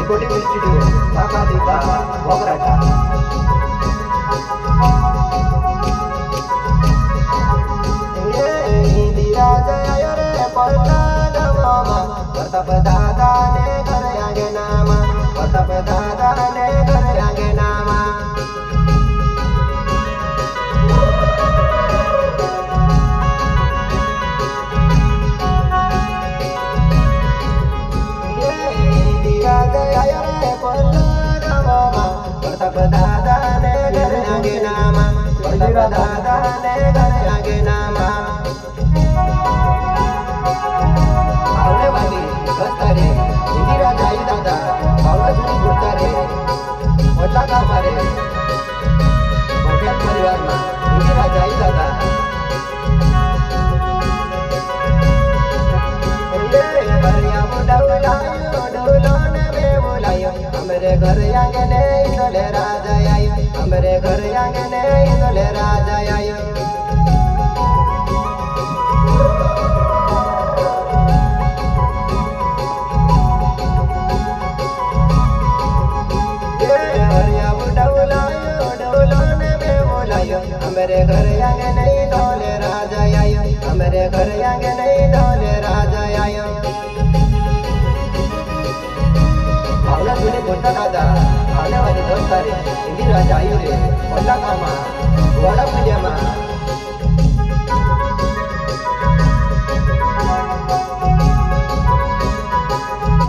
recording studio Mahakalika वगराटा Indira जय रे पल्ला गमामा प्रताप दादा ने घर आगे नामा प्रताप दादा ने घर आगे नामा दादा ने घर आगे नामा दादा ने घर आगे नामा आवले वाली बस्तारे इंदिरा जाई दादा आवला जुनी गुरतारे वडला का मारे मोठ्या परिवार में इंदिरा जाई दादा हरिया मुडौलायो डौलाने में बुलायो हमरे घर आगे ने इधले राजा आयो हमरे घर आगे ने इधले राजा आयो हरिया मुडौलायो डौलाने में बुलायो हमरे घर आगे ने इधले राजा आयो हमरे घर आगे ने इधले राजा आयो आवला जुनी बोलता दादा आवले वाली दोस्तारे इंदिरा जाई रे वल्ला कामा वडा पुण्यामा